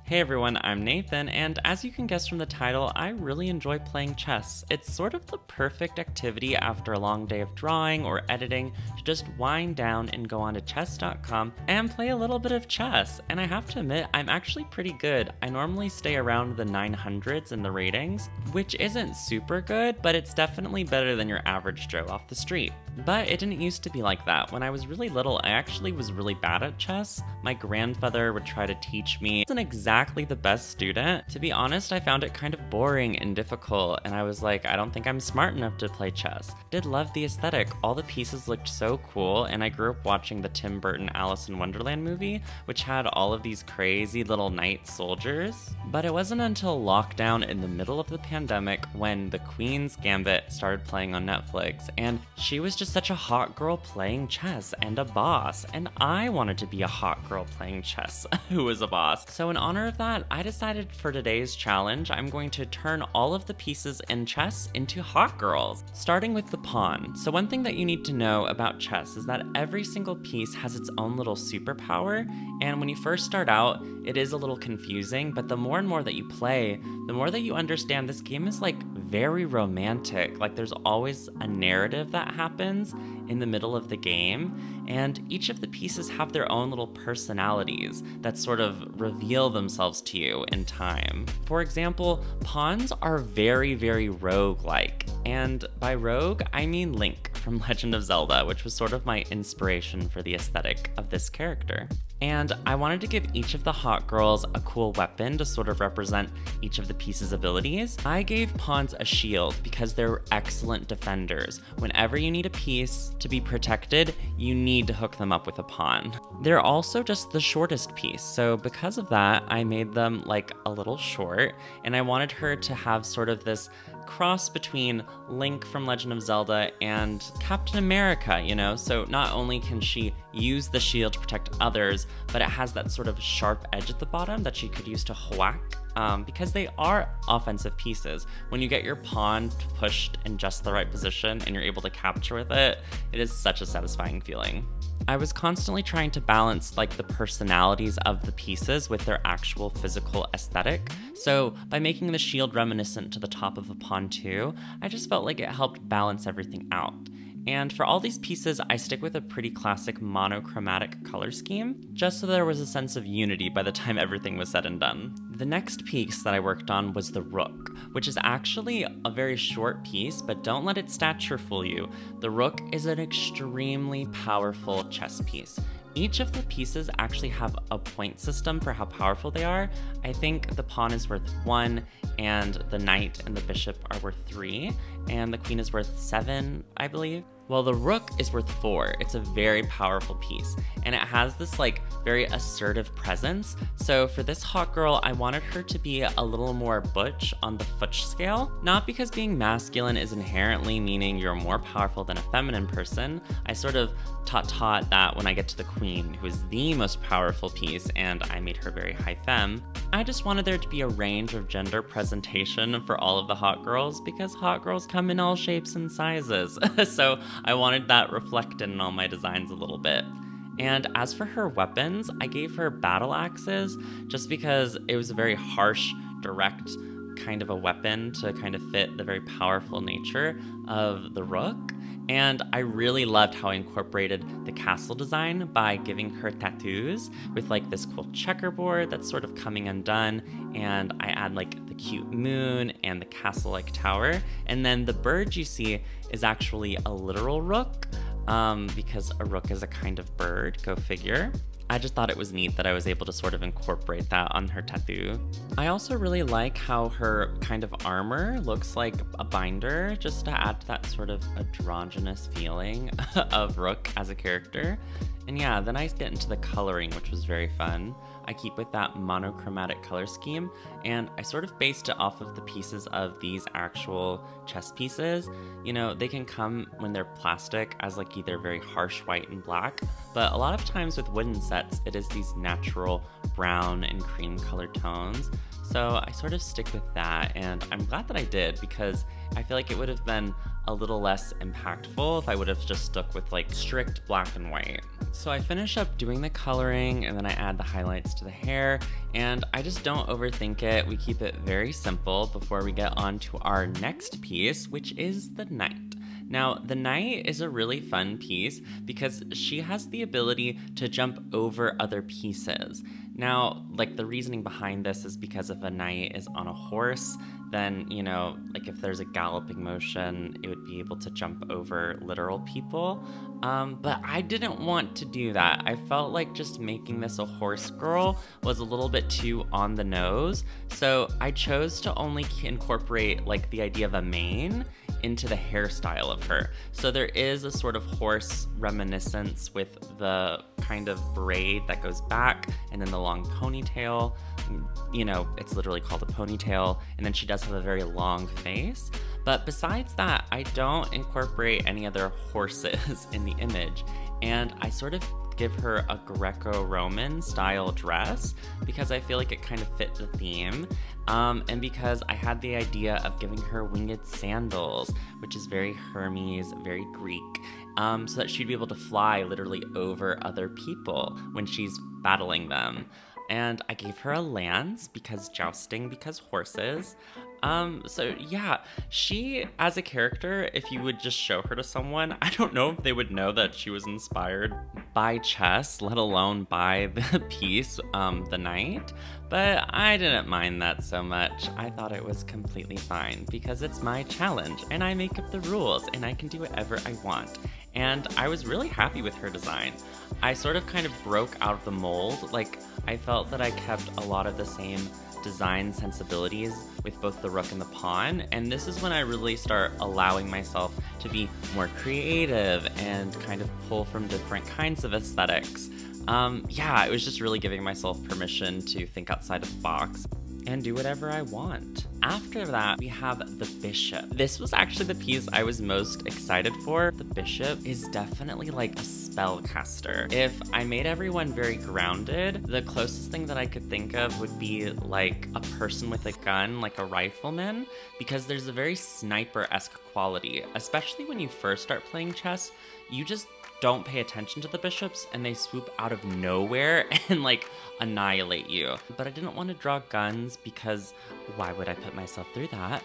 Hey everyone, I'm Nathan, and as you can guess from the title, I really enjoy playing chess. It's sort of the perfect activity after a long day of drawing or editing to just wind down and go onto chess.com and play a little bit of chess. And I have to admit, I'm actually pretty good. I normally stay around the 900s in the ratings, which isn't super good, but it's definitely better than your average Joe off the street. But it didn't used to be like that. When I was really little, I actually was really bad at chess. My grandfather would try to teach me. I wasn't exactly the best student. To be honest, I found it kind of boring and difficult, and I was like, I don't think I'm smart enough to play chess. Did love the aesthetic. All the pieces looked so cool, and I grew up watching the Tim Burton Alice in Wonderland movie, which had all of these crazy little knight soldiers. But it wasn't until lockdown in the middle of the pandemic when The Queen's Gambit started playing on Netflix, and she was just such a hot girl playing chess and a boss, and I wanted to be a hot girl playing chess who was a boss. So in honor of that, I decided for today's challenge, I'm going to turn all of the pieces in chess into hot girls, starting with the pawn. So one thing that you need to know about chess is that every single piece has its own little superpower, and when you first start out, it is a little confusing, but the more and more that you play, the more that you understand this game is like very romantic. Like there's always a narrative that happens in the middle of the game, and each of the pieces have their own little personalities that sort of reveal themselves to you in time. For example, pawns are very rogue-like, and by rogue, I mean Link from Legend of Zelda, which was sort of my inspiration for the aesthetic of this character. And I wanted to give each of the hot girls a cool weapon to sort of represent each of the pieces' abilities. I gave pawns a shield because they're excellent defenders. Whenever you need a piece to be protected, you need to hook them up with a pawn. They're also just the shortest piece, so because of that, I made them like a little short, and I wanted her to have sort of this cross between Link from Legend of Zelda and Captain America, you know? So not only can she use the shield to protect others, but it has that sort of sharp edge at the bottom that she could use to whack, because they are offensive pieces. When you get your pawn pushed in just the right position and you're able to capture with it, it is such a satisfying feeling. I was constantly trying to balance like the personalities of the pieces with their actual physical aesthetic. So by making the shield reminiscent to the top of the pawn too, I just felt like it helped balance everything out. And for all these pieces, I stick with a pretty classic monochromatic color scheme, just so there was a sense of unity by the time everything was said and done. The next piece that I worked on was the Rook, which is actually a very short piece, but don't let its stature fool you. The Rook is an extremely powerful chess piece. Each of the pieces actually have a point system for how powerful they are. I think the pawn is worth 1, and the knight and the bishop are worth 3, and the queen is worth 7, I believe. Well, the Rook is worth 4. It's a very powerful piece, and it has this like very assertive presence. So for this hot girl, I wanted her to be a little more butch on the Futch scale. Not because being masculine is inherently meaning you're more powerful than a feminine person. I sort of taught that when I get to the queen, who is the most powerful piece, and I made her very high femme. I just wanted there to be a range of gender presentation for all of the hot girls, because hot girls come in all shapes and sizes. So I wanted that reflected in all my designs a little bit. And as for her weapons, I gave her battle axes just because it was a very harsh, direct kind of a weapon to kind of fit the very powerful nature of the Rook. And I really loved how I incorporated the castle design by giving her tattoos with like this cool checkerboard that's sort of coming undone, and I add like the cute moon and the castle-like tower. And then the bird you see is actually a literal rook, because a rook is a kind of bird, go figure. I just thought it was neat that I was able to sort of incorporate that on her tattoo. I also really like how her kind of armor looks like a binder, just to add to that sort of androgynous feeling of Rook as a character. And yeah, then I get into the coloring, which was very fun. I keep with that monochromatic color scheme, and I sort of based it off of the pieces of these actual chess pieces. You know, they can come when they're plastic as like either very harsh white and black, but a lot of times with wooden sets, it is these natural brown and cream color tones. So I sort of stick with that, and I'm glad that I did because I feel like it would have been a little less impactful if I would have just stuck with like strict black and white. So I finish up doing the coloring and then I add the highlights to the hair, and I just don't overthink it. We keep it very simple before we get on to our next piece, which is the knight. Now, the knight is a really fun piece because she has the ability to jump over other pieces. Now, like the reasoning behind this is because if a knight is on a horse, then, you know, like if there's a galloping motion, it would be able to jump over literal people. But I didn't want to do that. I felt like just making this a horse girl was a little bit too on the nose. So I chose to only incorporate like the idea of a mane into the hairstyle of her. So there is a sort of horse reminiscence with the kind of braid that goes back and then the long ponytail. You know, it's literally called a ponytail, and then she does have a very long face. But besides that, I don't incorporate any other horses in the image, and I sort of give her a Greco-Roman style dress because I feel like it kind of fit the theme, and because I had the idea of giving her winged sandals, which is very Hermes, very Greek, so that she'd be able to fly literally over other people when she's battling them. And I gave her a lance because jousting, because horses. So yeah, she, as a character, if you would just show her to someone, I don't know if they would know that she was inspired by chess, let alone by the piece, the knight. But I didn't mind that so much. I thought it was completely fine because it's my challenge and I make up the rules and I can do whatever I want. And I was really happy with her design. I sort of kind of broke out of the mold. Like, I felt that I kept a lot of the same design sensibilities with both the rook and the pawn, and this is when I really start allowing myself to be more creative and kind of pull from different kinds of aesthetics. Yeah, it was just really giving myself permission to think outside of the box and do whatever I want. After that, we have the bishop. This was actually the piece I was most excited for. The bishop is definitely like a spellcaster. If I made everyone very grounded, the closest thing that I could think of would be like a person with a gun, like a rifleman, because there's a very sniper-esque quality, especially when you first start playing chess. You just don't pay attention to the bishops and they swoop out of nowhere and like annihilate you. But I didn't want to draw guns because why would I put myself through that?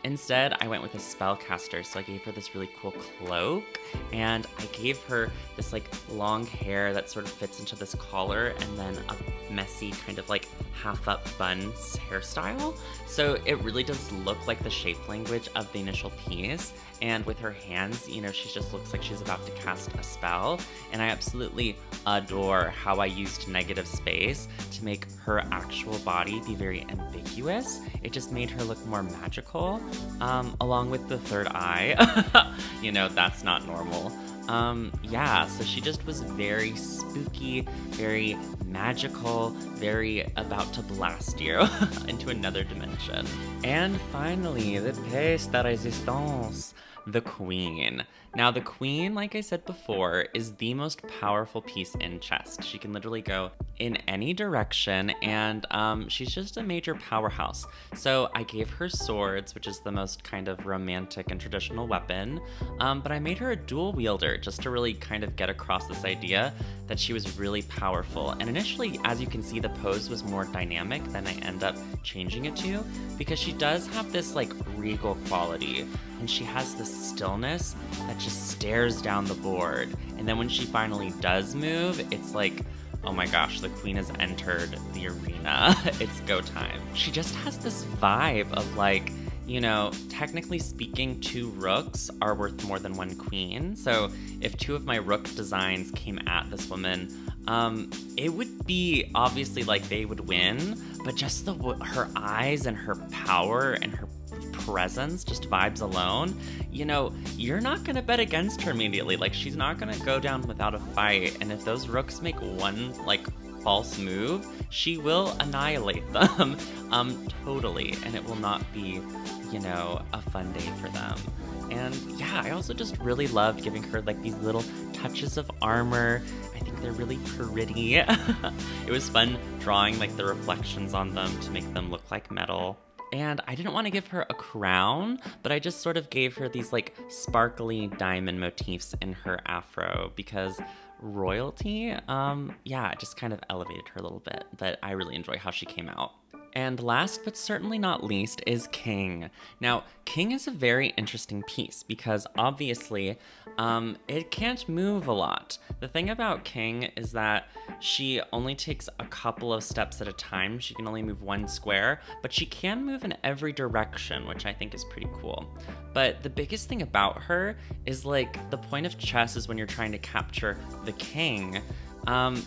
Instead, I went with a spellcaster, so I gave her this really cool cloak and I gave her this like long hair that sort of fits into this collar and then a messy kind of like half up bun hairstyle. So it really does look like the shape language of the initial piece. And with her hands, you know, she just looks like she's about to cast a spell. And I absolutely adore how I used negative space to make her actual body be very ambiguous. It just made her look more magical, along with the third eye. You know, that's not normal. Yeah, so she just was very spooky, very magical, very about to blast you into another dimension. And finally, the pièce de résistance, the queen. Now, the queen, like I said before, is the most powerful piece in chess. She can literally go in any direction, and she's just a major powerhouse. So I gave her swords, which is the most kind of romantic and traditional weapon, but I made her a dual wielder just to really kind of get across this idea that she was really powerful. And initially, as you can see, the pose was more dynamic than I end up changing it to, because she does have this like regal quality, and she has this stillness that just stares down the board. And then when she finally does move, it's like, oh my gosh, the queen has entered the arena. It's go time. She just has this vibe of like, you know, technically speaking, 2 rooks are worth more than 1 queen. So if 2 of my rook designs came at this woman, it would be obviously like they would win, but just her eyes and her power and her presence, just vibes alone, you know, you're not gonna bet against her immediately. Like, she's not gonna go down without a fight, and if those rooks make one like false move, she will annihilate them totally, and it will not be, you know, a fun day for them. And yeah, I also just really loved giving her like these little touches of armor. I they're really pretty. It was fun drawing like the reflections on them to make them look like metal. And I didn't want to give her a crown, but I just sort of gave her these like sparkly diamond motifs in her afro because royalty, yeah, it just kind of elevated her a little bit, but I really enjoy how she came out. And last but certainly not least is King. Now, King is a very interesting piece because obviously it can't move a lot. The thing about King is that she only takes a couple of steps at a time. She can only move one square, but she can move in every direction, which I think is pretty cool. But the biggest thing about her is like the point of chess is when you're trying to capture the king,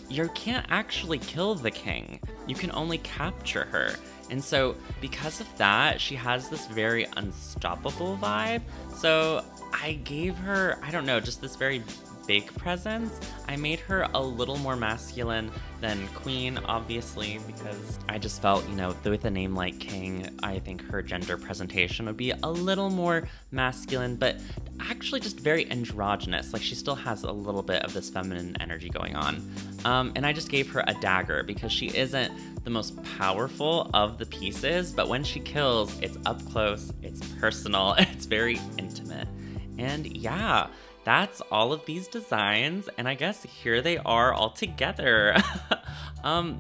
you can't actually kill the king. You can only capture her. And so because of that, she has this very unstoppable vibe. So I gave her, I don't know, just this very big presence. I made her a little more masculine than Queen, obviously, because I just felt, you know, with a name like King, I think her gender presentation would be a little more masculine, but actually just very androgynous. Like she still has a little bit of this feminine energy going on. And I just gave her a dagger because she isn't the most powerful of the pieces, but when she kills, it's up close, it's personal, it's very intimate. And yeah, that's all of these designs, and I guess here they are all together.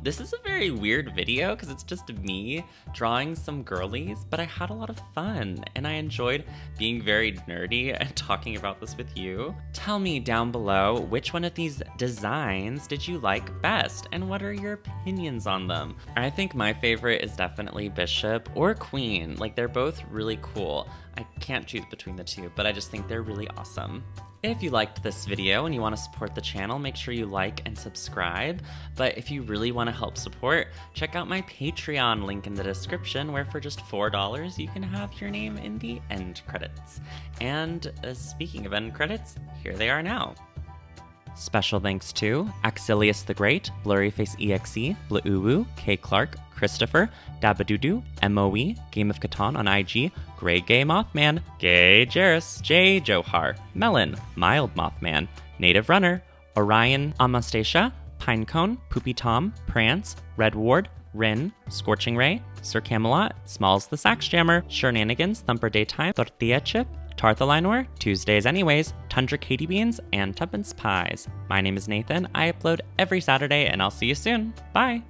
This is a very weird video because it's just me drawing some girlies, but I had a lot of fun and I enjoyed being very nerdy and talking about this with you. Tell me down below which one of these designs did you like best and what are your opinions on them? I think my favorite is definitely Bishop or Queen. Like they're both really cool. I can't choose between the two, but I just think they're really awesome. If you liked this video and you want to support the channel, make sure you like and subscribe. But if you really want to help support, check out my Patreon link in the description, where for just $4, you can have your name in the end credits. And speaking of end credits, here they are now. Special thanks to Axilius the Great, Blurryface EXE, Blauwu, K Clark, Christopher, Dabadudu, MOE, Game of Catan on IG, Grey Gay Mothman, Gay Jairus, J Johar, Melon, Mild Mothman, Native Runner, Orion Amastasia, Pinecone, Poopy Tom, Prance, Red Ward, Rin, Scorching Ray, Sir Camelot, Smalls the Sax Jammer, Shenanigans, Thumper Daytime, Tortilla Chip, Tarthalinor, Tuesdays Anyways, Tundra Katie Beans, and Tuppence Pies. My name is Nathan. I upload every Saturday, and I'll see you soon. Bye!